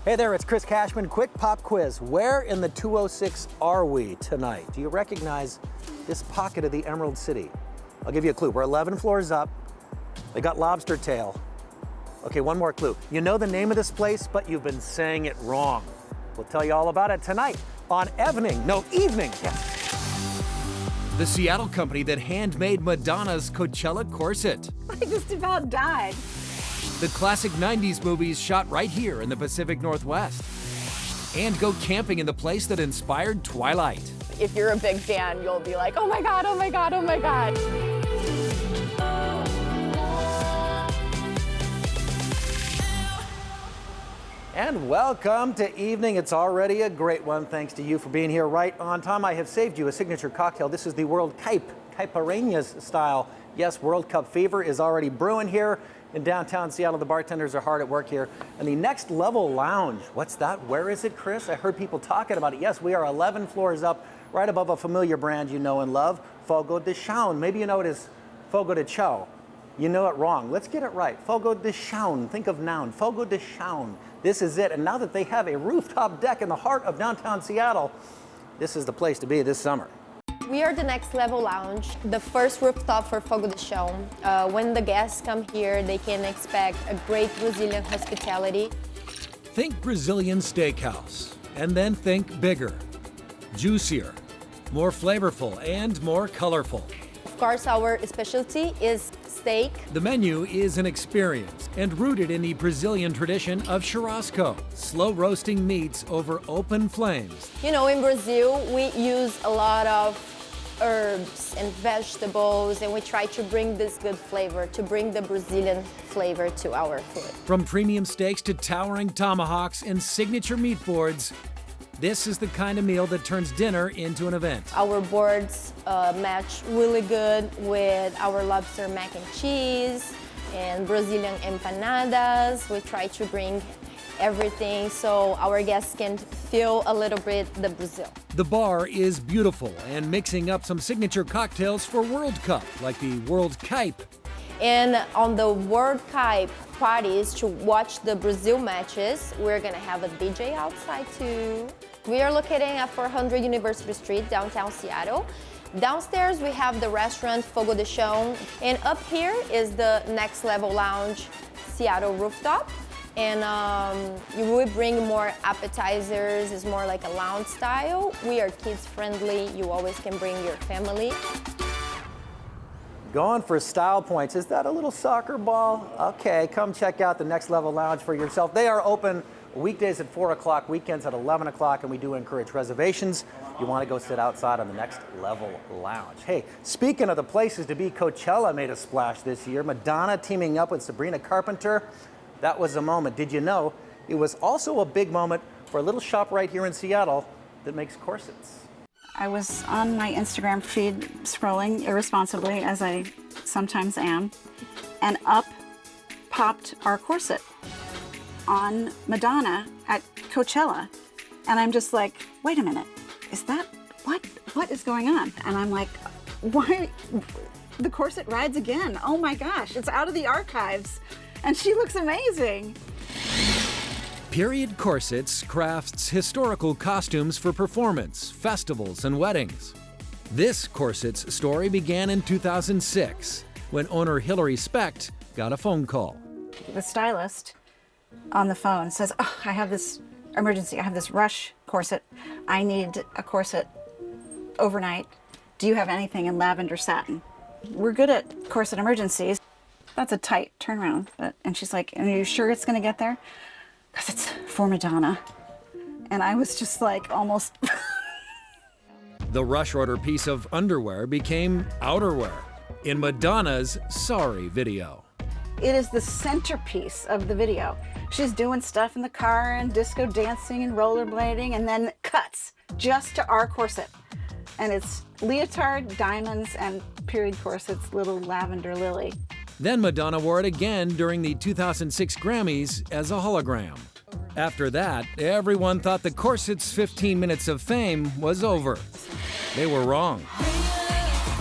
Hey there, it's Chris Cashman. Quick pop quiz. Where in the 206 are we tonight? Do you recognize this pocket of the Emerald City? I'll give you a clue. We're 11 floors up. They got lobster tail. Okay, one more clue. You know the name of this place, but you've been saying it wrong. We'll tell you all about it tonight on Evening. Yeah. The Seattle company that handmade Madonna's Coachella corset. I just about died. The classic 90s movies shot right here in the Pacific Northwest. And go camping in the place that inspired Twilight. If you're a big fan, you'll be like, oh my God, oh my God, oh my God. And welcome to Evening. It's already a great one. Thanks to you for being here right on time. I have saved you a signature cocktail. This is the World Caipirinhas style. Yes, World Cup fever is already brewing here in downtown Seattle. The bartenders are hard at work here. And the Next Level Lounge, what's that? Where is it, Chris? I heard people talking about it. Yes, we are 11 floors up, right above a familiar brand you know and love, Fogo de Chao. Maybe you know it as Fogo de Chao. You know it wrong. Let's get it right. Fogo de Chao. Think of noun. Fogo de Chao. This is it. And now that they have a rooftop deck in the heart of downtown Seattle, this is the place to be this summer. We are the Next Level Lounge, the first rooftop for Fogo de Chao. When the guests come here, they can expect a great Brazilian hospitality. Think Brazilian steakhouse, and then think bigger, juicier, more flavorful, and more colorful. Of course, our specialty is steak. The menu is an experience and rooted in the Brazilian tradition of churrasco, slow roasting meats over open flames. You know, in Brazil, we use a lot of herbs and vegetables, and we try to bring this good flavor, to bring the Brazilian flavor to our food. From premium steaks to towering tomahawks and signature meat boards, this is the kind of meal that turns dinner into an event. Our boards match really good with our lobster mac and cheese and Brazilian empanadas. We try to bring everything so our guests can feel a little bit the Brazil. The bar is beautiful and mixing up some signature cocktails for World Cup, like the World Caip. And on the World Cup parties to watch the Brazil matches, we're gonna have a DJ outside too. We are located at 400 University Street, downtown Seattle. Downstairs we have the restaurant Fogo de Chao, and up here is the Next Level Lounge Seattle rooftop. And you will bring more appetizers. It's more like a lounge style. We are kids friendly. You always can bring your family. Going for style points. Is that a little soccer ball? Okay, come check out the Next Level Lounge for yourself. They are open weekdays at 4 o'clock, weekends at 11 o'clock, and we do encourage reservations. You want to go sit outside on the Next Level Lounge. Hey, speaking of the places to be, Coachella made a splash this year. Madonna teaming up with Sabrina Carpenter. That was a moment. Did you know it was also a big moment for a little shop right here in Seattle that makes corsets? I was on my Instagram feed scrolling irresponsibly, as I sometimes am, and up popped our corset on Madonna at Coachella. And I'm just like, wait a minute, is that, what is going on? And I'm like, why, the corset rides again. Oh my gosh, it's out of the archives. And she looks amazing. Period Corsets crafts historical costumes for performance, festivals, and weddings. This corset's story began in 2006 when owner Hillary Specht got a phone call. The stylist on the phone says, oh, I have this emergency. I have this rush corset. I need a corset overnight. Do you have anything in lavender satin? We're good at corset emergencies. That's a tight turnaround. And she's like, are you sure it's gonna get there? Because it's for Madonna. And I was just like almost. The rush order piece of underwear became outerwear in Madonna's Sorry video. It is the centerpiece of the video. She's doing stuff in the car and disco dancing and rollerblading, and then cuts just to our corset. And it's leotard, diamonds, and period corset's little lavender lily. Then Madonna wore it again during the 2006 Grammys as a hologram. After that, everyone thought the corset's 15 minutes of fame was over. They were wrong.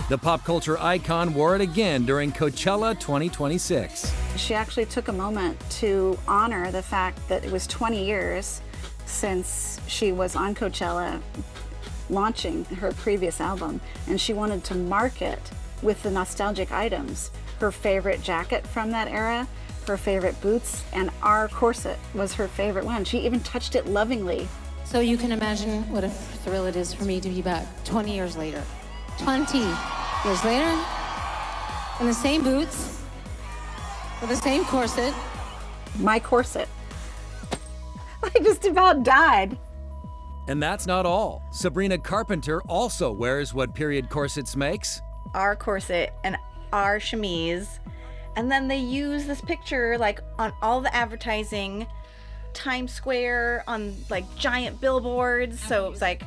The pop culture icon wore it again during Coachella 2026. She actually took a moment to honor the fact that it was 20 years since she was on Coachella launching her previous album, and she wanted to mark it with the nostalgic items. Her favorite jacket from that era, her favorite boots, and our corset was her favorite one. She even touched it lovingly. So you can imagine what a thrill it is for me to be back 20 years later. 20 years later, in the same boots, with the same corset. My corset. I just about died. And that's not all. Sabrina Carpenter also wears what period corsets makes. Our corset and our chemise. And then they use this picture like on all the advertising, Times Square, on like giant billboards. So it was like,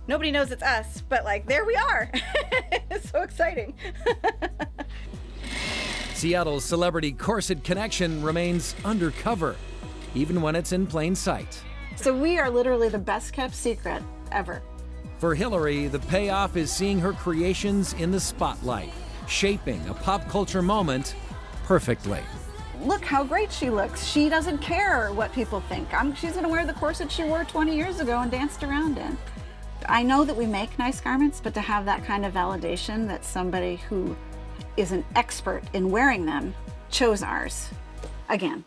nobody knows it's us, but like, there we are. It's so exciting. Seattle's celebrity corset connection remains undercover, even when it's in plain sight. So we are literally the best kept secret ever. For Hillary, the payoff is seeing her creations in the spotlight, shaping a pop culture moment perfectly. Look how great she looks. She doesn't care what people think. She's gonna wear the corset she wore 20 years ago and danced around in. I know that we make nice garments, but to have that kind of validation that somebody who is an expert in wearing them chose ours again.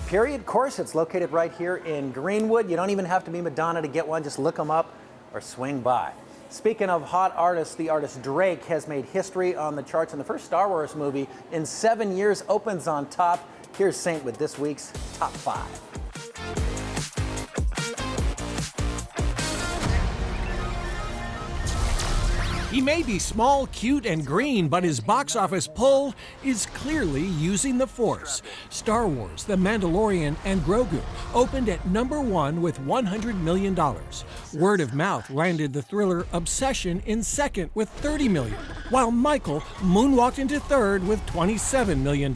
Period corsets located right here in Greenwood. You don't even have to be Madonna to get one. Just look them up or swing by. Speaking of hot artists, the artist Drake has made history on the charts, and the first Star Wars movie in 7 years opens on top. Here's Saint with this week's Top 5. He may be small, cute, and green, but his box office pull is clearly using the Force. Star Wars, The Mandalorian, and Grogu opened at #1 with $100 million. Word of Mouth landed the thriller Obsession in second with $30 million, while Michael moonwalked into third with $27 million.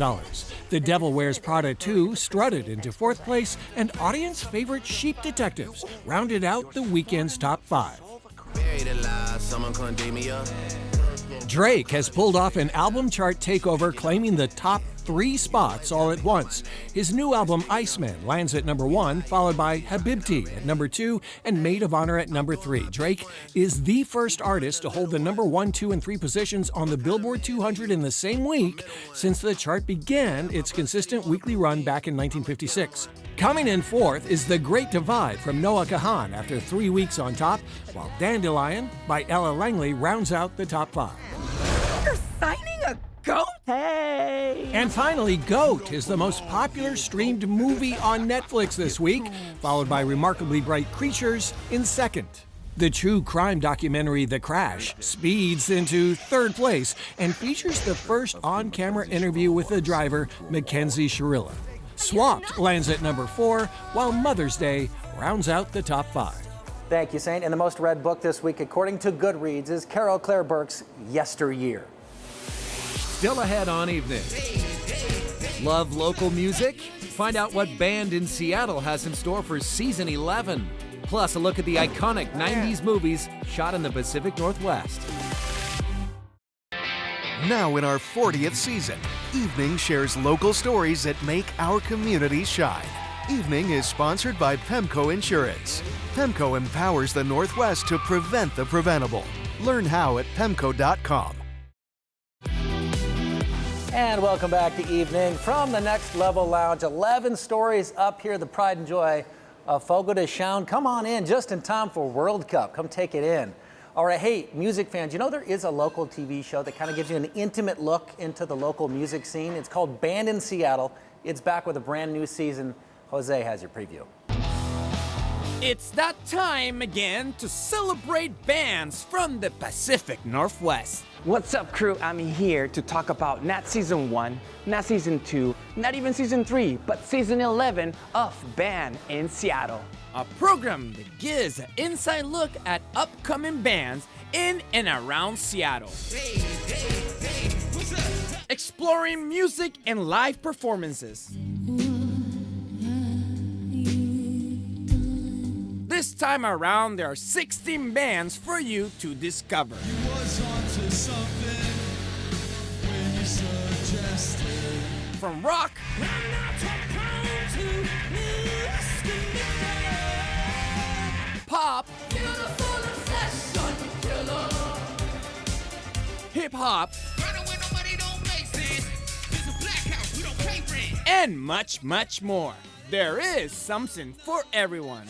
The Devil Wears Prada 2 strutted into fourth place, and audience favorite Sheep Detectives rounded out the weekend's top 5. Drake has pulled off an album chart takeover, claiming the top 3 spots all at once. His new album, Iceman, lands at #1, followed by Habibti at #2 and Maid of Honor at #3. Drake is the first artist to hold the #1, 2, and 3 positions on the Billboard 200 in the same week since the chart began its consistent weekly run back in 1956. Coming in fourth is The Great Divide from Noah Kahan after 3 weeks on top, while Dandelion by Ella Langley rounds out the top 5. You're signing a goat? Hey! And finally, GOAT is the most popular streamed movie on Netflix this week, followed by Remarkably Bright Creatures in second. The true crime documentary The Crash speeds into third place and features the first on-camera interview with the driver, Mackenzie Shirilla. Swapped lands at #4, while Mother's Day rounds out the top 5. Thank you, Saint. And the most read book this week, according to Goodreads, is Carol Claire Burke's Yesteryear. Still ahead on Evening. Love local music? Find out what band in Seattle has in store for season 11. Plus, a look at the iconic 90s movies shot in the Pacific Northwest. Now in our 40th season, Evening shares local stories that make our community shine. Evening is sponsored by Pemco Insurance. Pemco empowers the Northwest to prevent the preventable. Learn how at pemco.com. And welcome back to Evening from the Next Level Lounge. 11 stories up here, the pride and joy of Fogo de Chao. Come on in just in time for World Cup. Come take it in. All right, hey, music fans, you know there is a local TV show that kind of gives you an intimate look into the local music scene. It's called Band in Seattle. It's back with a brand new season. Jose has your preview. It's that time again to celebrate bands from the Pacific Northwest. What's up, crew? I'm here to talk about not season 1, not season 2, not even season 3, but season 11 of Band in Seattle. A program that gives an inside look at upcoming bands in and around Seattle. Exploring music and live performances. This time around, there are 16 bands for you to discover. From rock, pop, hip hop, and much, much more. There is something for everyone.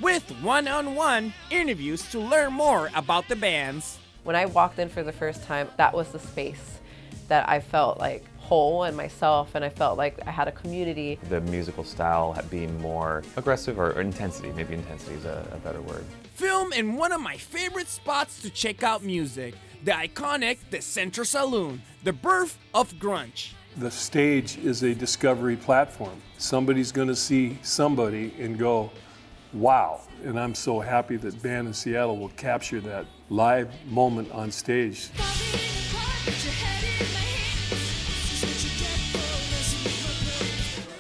With one-on-one interviews to learn more about the bands. When I walked in for the first time, that was the space that I felt like whole in myself, and I felt like I had a community. The musical style being more aggressive, or intensity, maybe intensity is a better word. Film in one of my favorite spots to check out music, the iconic The Central Saloon, the birth of grunge. The stage is a discovery platform. Somebody's going to see somebody and go, wow. And I'm so happy that Band in Seattle will capture that live moment on stage.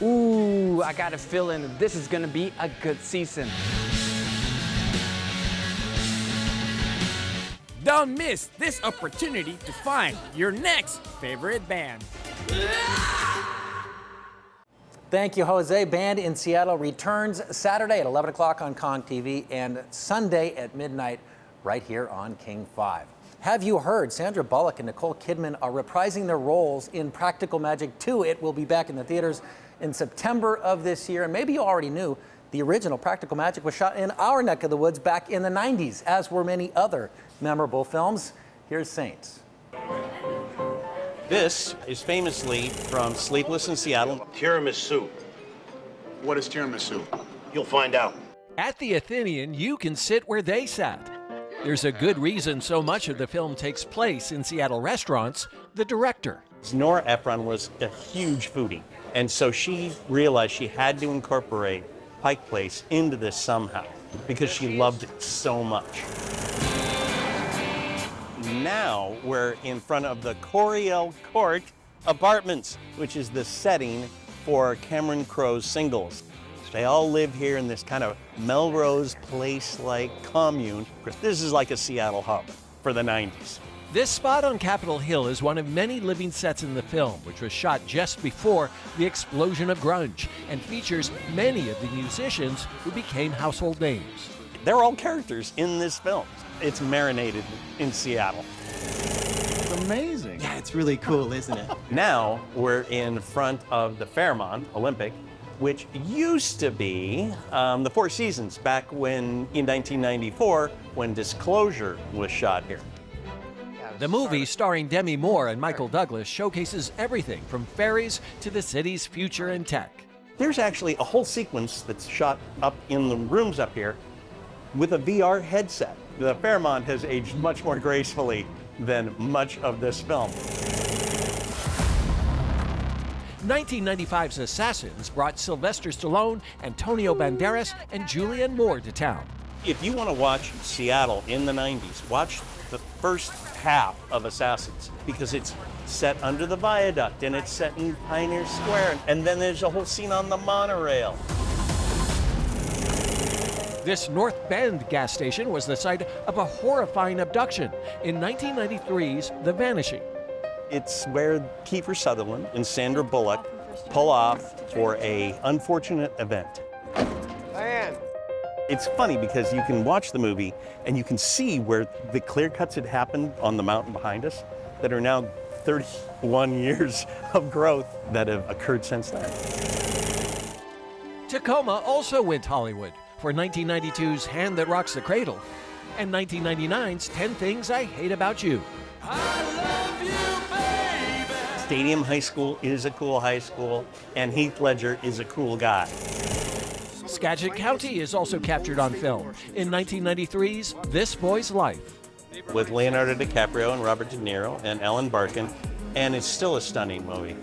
Ooh, I got a feeling that this is gonna be a good season. Don't miss this opportunity to find your next favorite band. Thank you, Jose. Band in Seattle returns Saturday at 11 o'clock on Kong TV and Sunday at midnight right here on King 5. Have you heard Sandra Bullock and Nicole Kidman are reprising their roles in Practical Magic 2? It will be back in the theaters in September of this year. And maybe you already knew the original Practical Magic was shot in our neck of the woods back in the 90s, as were many other memorable films. Here's Saints. This is famously from Sleepless in Seattle. Tiramisu. What is tiramisu? You'll find out. At the Athenaeum, you can sit where they sat. There's a good reason so much of the film takes place in Seattle restaurants. The director. Nora Ephron was a huge foodie, and so she realized she had to incorporate Pike Place into this somehow because she loved it so much. Now we're in front of the Coriel Court Apartments, which is the setting for Cameron Crowe's Singles. They all live here in this kind of Melrose Place-like commune. This is like a Seattle hub for the 90s. This spot on Capitol Hill is one of many living sets in the film, which was shot just before the explosion of grunge and features many of the musicians who became household names. They're all characters in this film. It's marinated in Seattle. It's amazing. Yeah, it's really cool, isn't it? Now we're in front of the Fairmont Olympic, which used to be the Four Seasons back when, in 1994, when Disclosure was shot here. The movie, starring Demi Moore and Michael Douglas, showcases everything from ferries to the city's future and tech. There's actually a whole sequence that's shot up in the rooms up here with a VR headset. The Fairmont has aged much more gracefully than much of this film. 1995's Assassins brought Sylvester Stallone, Antonio Banderas, and Julianne Moore to town. If you want to watch Seattle in the 90s, watch the first half of Assassins, because it's set under the viaduct and it's set in Pioneer Square, and then there's a whole scene on the monorail. This North Bend gas station was the site of a horrifying abduction in 1993's The Vanishing. It's where Kiefer Sutherland and Sandra Bullock pull off for an unfortunate event. Diane. It's funny because you can watch the movie and you can see where the clear cuts had happened on the mountain behind us that are now 31 years of growth that have occurred since then. Tacoma also went Hollywood for 1992's Hand That Rocks the Cradle and 1999's 10 Things I Hate About You. Stadium High School is a cool high school, and Heath Ledger is a cool guy. Skagit County is also captured on film in 1993's This Boy's Life. With Leonardo DiCaprio and Robert De Niro and Ellen Barkin, and it's still a stunning movie.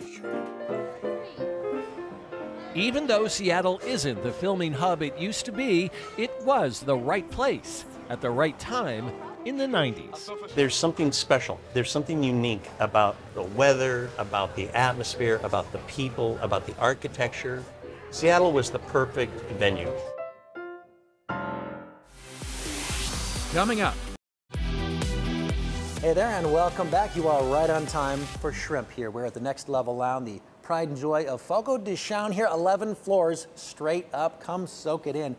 Even though Seattle isn't the filming hub it used to be, it was the right place at the right time in the 90s. There's something special. There's something unique about the weather, about the atmosphere, about the people, about the architecture. Seattle was the perfect venue. Coming up. Hey there, and welcome back. You are right on time for shrimp here. We're at the Next Level Lounge, the pride and joy of Fogo de Chao here, 11 floors straight up. Come soak it in.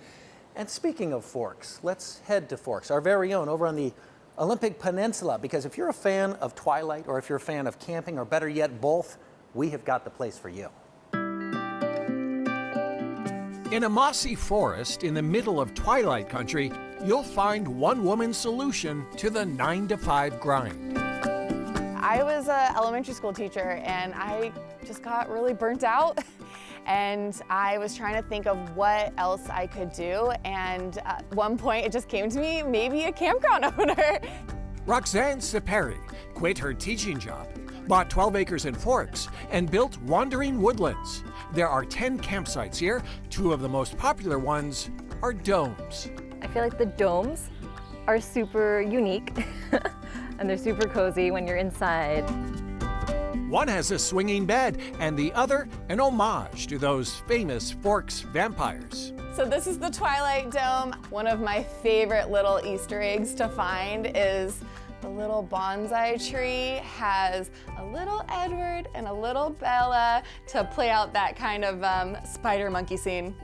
And speaking of Forks, let's head to Forks, our very own, over on the Olympic Peninsula, because if you're a fan of Twilight or if you're a fan of camping, or better yet, both, we have got the place for you. In a mossy forest in the middle of Twilight Country, you'll find one woman's solution to the 9-to-5 grind. I was an elementary school teacher and I just got really burnt out and I was trying to think of what else I could do, and at one point it just came to me, maybe a campground owner. Roxanne Siperi quit her teaching job, bought 12 acres in Forks, and built Wandering Woodlands. There are 10 campsites here. 2 of the most popular ones are domes. I feel like the domes are super unique and they're super cozy when you're inside. One has a swinging bed and the other an homage to those famous Forks vampires. So this is the Twilight Dome. One of my favorite little Easter eggs to find is the little bonsai tree has a little Edward and a little Bella to play out that kind of spider monkey scene.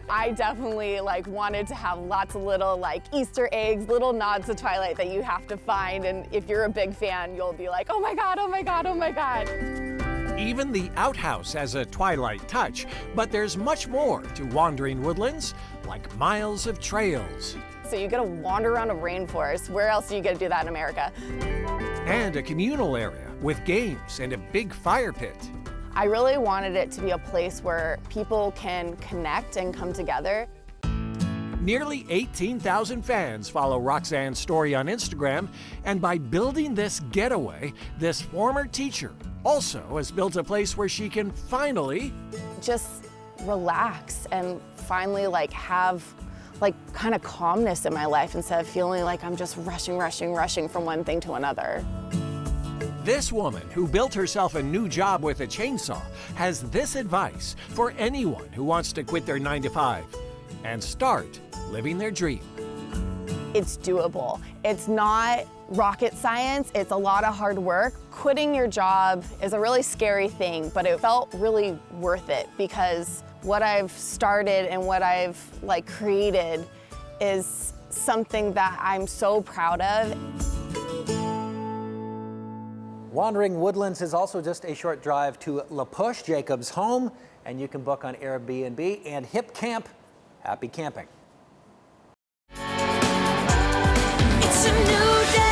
I definitely wanted to have lots of little Easter eggs, little nods to Twilight that you have to find, and if you're a big fan, you'll be like, oh my God, oh my God, oh my God. Even the outhouse has a Twilight touch, but there's much more to Wandering Woodlands, like miles of trails. So you get to wander around a rainforest. Where else do you get to do that in America? And a communal area with games and a big fire pit. I really wanted it to be a place where people can connect and come together. Nearly 18,000 fans follow Roxanne's story on Instagram, and by building this getaway, this former teacher also has built a place where she can finally just relax and finally have kind of calmness in my life instead of feeling like I'm just rushing from one thing to another. This woman, who built herself a new job with a chainsaw, has this advice for anyone who wants to quit their 9-to-5 and start living their dream. It's doable. It's not rocket science. It's a lot of hard work. Quitting your job is a really scary thing, but it felt really worth it because what I've started and what I've created is something that I'm so proud of. Wandering Woodlands is also just a short drive to La Push, Jacob's home, and you can book on Airbnb and Hip Camp. Happy camping. It's a new day.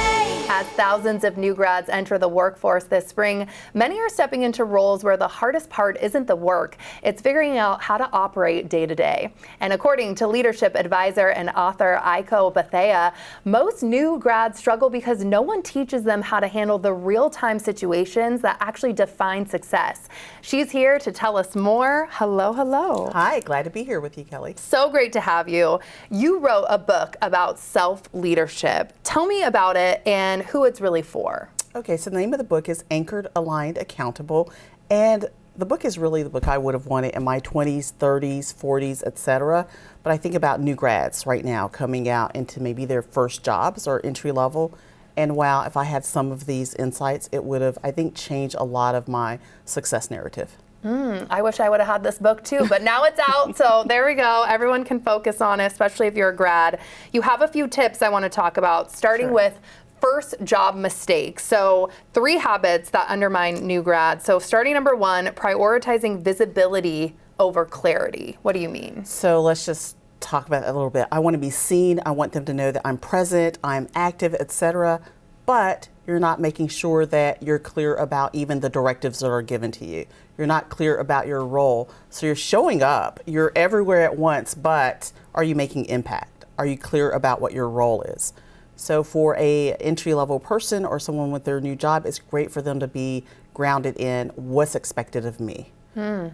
As thousands of new grads enter the workforce this spring, many are stepping into roles where the hardest part isn't the work, it's figuring out how to operate day to day. And according to leadership advisor and author Aiko Bethea, most new grads struggle because no one teaches them how to handle the real-time situations that actually define success. She's here to tell us more. Hello, hello. Hi, glad to be here with you, Kelly. So great to have you. You wrote a book about self-leadership. Tell me about it and who it's really for. Okay, so the name of the book is Anchored, Aligned, Accountable, and the book is really the book I would have wanted in my 20s, 30s, 40s, etc. But I think about new grads right now coming out into maybe their first jobs or entry level. And wow, if I had some of these insights, it would have, I think, changed a lot of my success narrative. I wish I would have had this book too, but now it's out, so there we go. Everyone can focus on it, especially if you're a grad. You have a few tips I want to talk about, starting with first job mistakes. So 3 habits that undermine new grads. So starting number 1, prioritizing visibility over clarity. What do you mean? So let's just talk about it a little bit. I want to be seen. I want them to know that I'm present, I'm active, etc. But you're not making sure that you're clear about even the directives that are given to you. You're not clear about your role. So you're showing up, you're everywhere at once, but are you making impact? Are you clear about what your role is? So for a entry-level person or someone with their new job, it's great for them to be grounded in what's expected of me.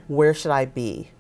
Where should I be?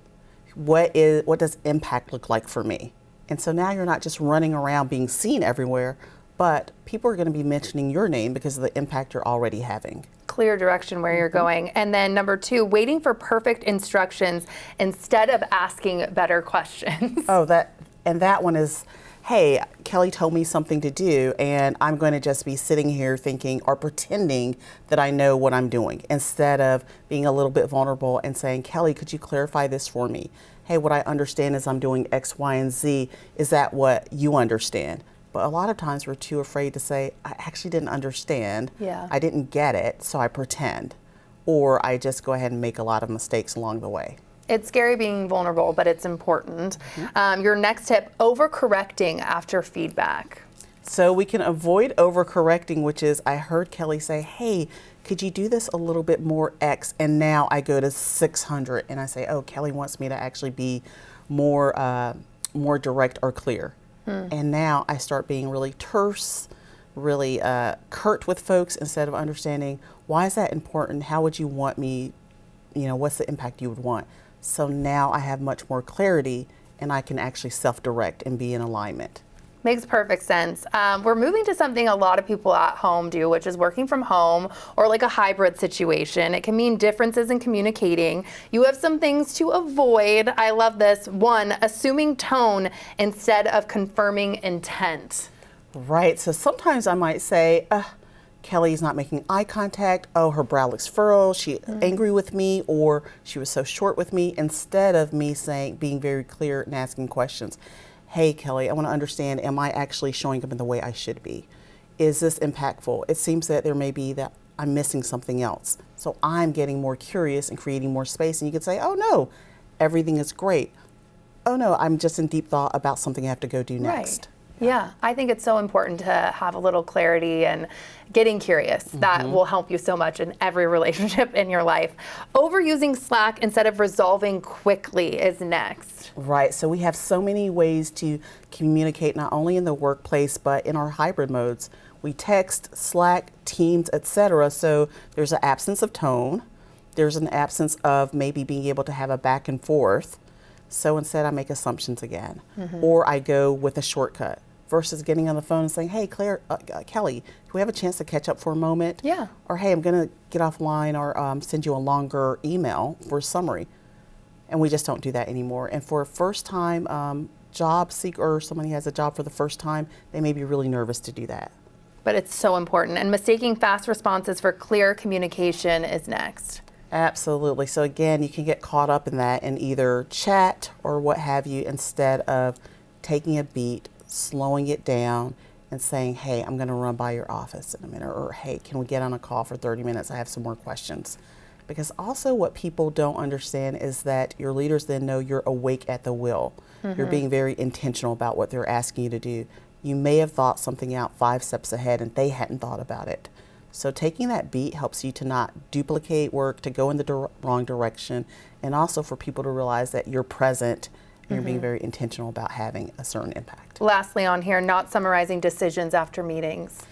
What does impact look like for me? And so now you're not just running around being seen everywhere, but people are going to be mentioning your name because of the impact you're already having. clear direction where you're going. And then number 2, waiting for perfect instructions instead of asking better questions. Oh, that one is, hey, Kelly told me something to do, and I'm going to just be sitting here thinking or pretending that I know what I'm doing, instead of being a little bit vulnerable and saying, Kelly, could you clarify this for me? Hey, what I understand is I'm doing X, Y, and Z. Is that what you understand? But a lot of times we're too afraid to say, I actually didn't understand. Yeah. I didn't get it, so I pretend. Or I just go ahead and make a lot of mistakes along the way. It's scary being vulnerable, but it's important. Your next tip, overcorrecting after feedback. So we can avoid overcorrecting, which is, I heard Kelly say, hey, could you do this a little bit more X? And now I go to 600 and I say, oh, Kelly wants me to actually be more direct or clear. And now I start being really terse, really curt with folks, instead of understanding, why is that important? How would you want me, what's the impact you would want? So now I have much more clarity and I can actually self-direct and be in alignment. Makes perfect sense. We're moving to something a lot of people at home do, which is working from home or like a hybrid situation. It can mean differences in communicating. You have some things to avoid. I love this. 1, assuming tone instead of confirming intent. Right. So sometimes I might say, Kelly's not making eye contact. Oh, her brow looks furrowed. She's angry with me, or she was so short with me, instead of me being very clear and asking questions. Hey, Kelly, I want to understand, am I actually showing up in the way I should be? Is this impactful? It seems that there may be that I'm missing something else. So I'm getting more curious and creating more space. And you could say, oh, no, everything is great. Oh, no, I'm just in deep thought about something I have to go do next. Right. Yeah, I think it's so important to have a little clarity and getting curious. That will help you so much in every relationship in your life. Overusing Slack instead of resolving quickly is next. Right, so we have so many ways to communicate, not only in the workplace, but in our hybrid modes. We text, Slack, Teams, etc. So there's an absence of tone. There's an absence of maybe being able to have a back and forth. So instead I make assumptions again, or I go with a shortcut versus getting on the phone and saying, hey, Kelly, do we have a chance to catch up for a moment? Yeah. Or hey, I'm gonna get offline, or send you a longer email for a summary. And we just don't do that anymore. And for a first time job seeker, or somebody who has a job for the first time, they may be really nervous to do that. But it's so important. And mistaking fast responses for clear communication is next. Absolutely. So again, you can get caught up in that and either chat or what have you, instead of taking a beat, slowing it down, and saying, hey, I'm going to run by your office in a minute, or hey, can we get on a call for 30 minutes? I have some more questions. Because also what people don't understand is that your leaders then know you're awake at the wheel. You're being very intentional about what they're asking you to do. You may have thought something out 5 steps ahead and they hadn't thought about it. So taking that beat helps you to not duplicate work, to go in the wrong direction, and also for people to realize that you're present and you're being very intentional about having a certain impact. Lastly on here, not summarizing decisions after meetings.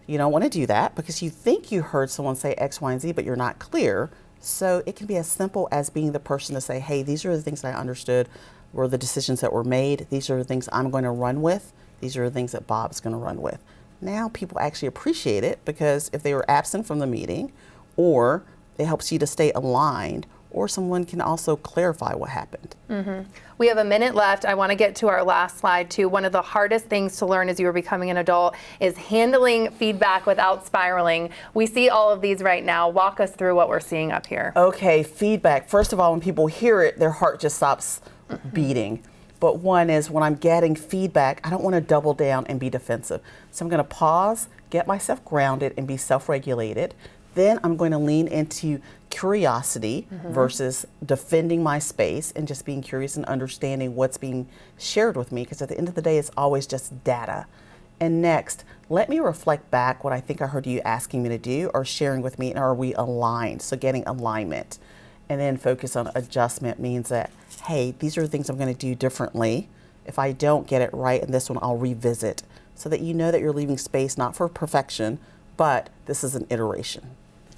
You don't want to do that because you think you heard someone say X, Y, and Z, but you're not clear. So it can be as simple as being the person to say, hey, these are the things I understood were the decisions that were made. These are the things I'm going to run with. These are the things that Bob's going to run with. Now people actually appreciate it, because if they were absent from the meeting, or it helps you to stay aligned, or someone can also clarify what happened. We have a minute left. I want to get to our last slide too. One of the hardest things to learn as you are becoming an adult is handling feedback without spiraling. We see all of these right now. Walk us through what we're seeing up here. Okay, feedback. First of all, when people hear it, their heart just stops beating. But one is, when I'm getting feedback, I don't want to double down and be defensive. So I'm going to pause, get myself grounded, and be self-regulated. Then I'm going to lean into curiosity versus defending my space, and just being curious and understanding what's being shared with me, because at the end of the day, it's always just data. And next, let me reflect back what I think I heard you asking me to do or sharing with me, and are we aligned? So getting alignment. And then focus on adjustment means that, hey, these are the things I'm going to do differently. If I don't get it right in this one, I'll revisit, so that you know that you're leaving space not for perfection, but this is an iteration.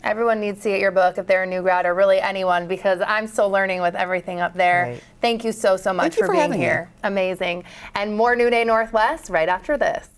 Everyone needs to get your book if they're a new grad, or really anyone, because I'm still learning with everything up there. Right. Thank you so much for being here. Amazing. And more New Day Northwest right after this.